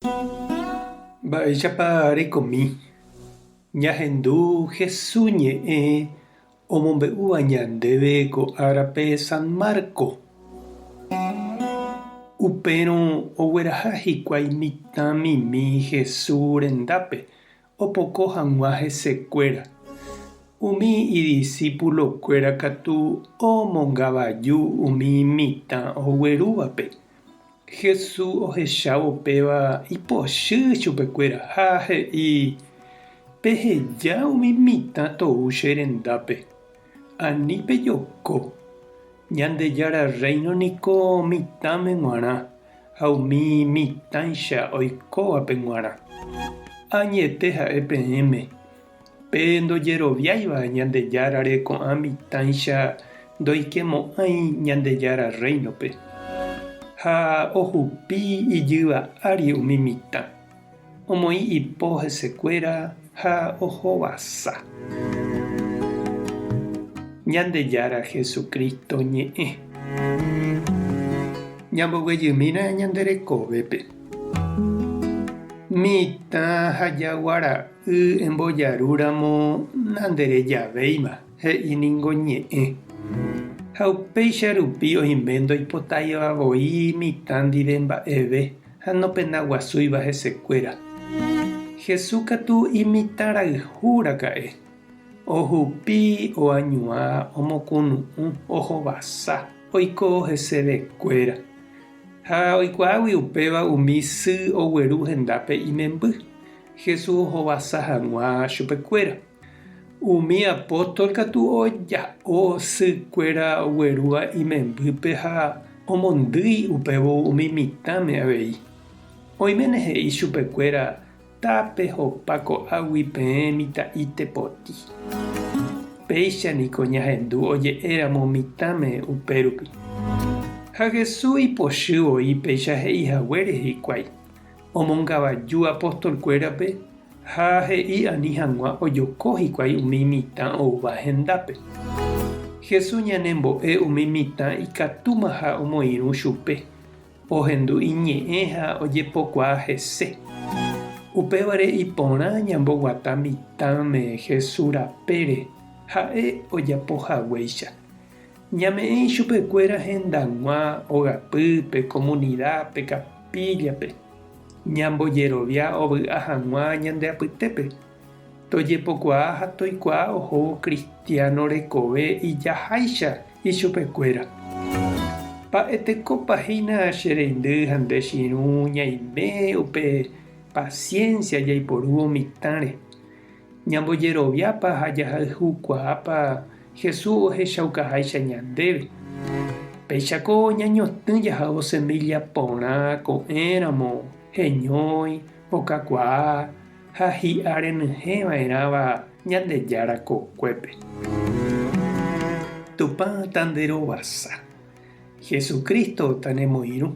Mba'éichapa reikomi. Ñahendu Jesús ñe'ẽ omombe'úva ñandéve ko árape San Marco. Upérõ ogueraha hikuái mitãmimi Jesús rendápe opoko hag̃ua hesekuéra. Umi idiscípulokuéra katu omongavaju umi mitã oguerúvape. Jesús ohechávo upéva ipochy chupekuéra ha he'i: peheja umi mitã tou che rendápe. Ani pejoko. Ñandejára reino niko mitãme g̃uarã ha umi mitãicha oikóvape g̃uarã. Añete ha'e peẽme. Pe ndojeroviáiva Ñandejárare ko'ã mitãicha ndoikemo'ãi Ñandejára reinope. Ha ohupi ijýva ári umi mitã. Omoĩ ipo hesekuéra ha ohovasa. Ñandejára Jesucristo ñe'ẽ. Ñamboguejýmina ñanderekovépe. Mitã ha jaguara'y embojarúramo nanderejavéima, he'íningo ñe'ẽ. Ha upéicha rupi oime ndoipotaivavoi mitã ndive mba'eve ha nopenaguasúiva hesekuéra. Jesús katu imitãrayhúraka'e. Ohupi, oañuã, omokunu'ũ, ohovasa, oiko hesevekuéra. Ha oikuaágui upéva umi sy ogueru hendápe imemby. Jesús ohovasa hag̃ua chupekuéra. Umi apóstol katu oja'o sykuéra oguerúva imembýpe ha omondýi upévo umi mitãme avei. Oiméne he'i chupekuéra tápe hopa ko'águi peẽ mitã'i tepoti. Péichaniko ñahendu oje'éramo mitãme upérupi. Ha Jesús ipochývoi péicha he'ihaguére hikuái. Omongavaju apostolkuérape ha he'i ani hag̃ua ojoko hikuái umi mitã ouva hendápe. Jesús ñanembo'e umi mitã ikatúma ha omoirũ chupe. Ohendu iñe'ẽ ha ojepokuaa hese. Upévare iporã ñamboguata mitãme Jesús rapére ha'e ojapohaguéicha. Ñame'ẽi chupekuéra hendag̃ua ogapýpe, comunidápe, capíllape. Ñambojerovia ovy'a hag̃ua ñandeapytépe. Tojepokuaa ha toikuaa oho cristiano rekove ijaháicha ichupekuéra. Mba'etekopahína che reindy ha nde chiru ñaime upe paciencia jaiporu mitãre. Ñambojeroviápa ha jahayhukuaápa Jesús ohechaukaháicha ñandéve. Péichako ñañotỹ jahávo semilla porã ko'ẽramo, heñói, okakuaa ha hi'a renyhẽva'erãva Ñandejára kokuépe. Tupã tanderovasa. Jesucristo tanemoirũ.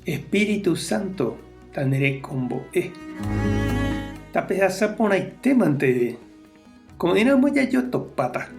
Espíritu Santo tanerekombo'e. Tapehasaporãitémante ko'ẽramo jajotopáta.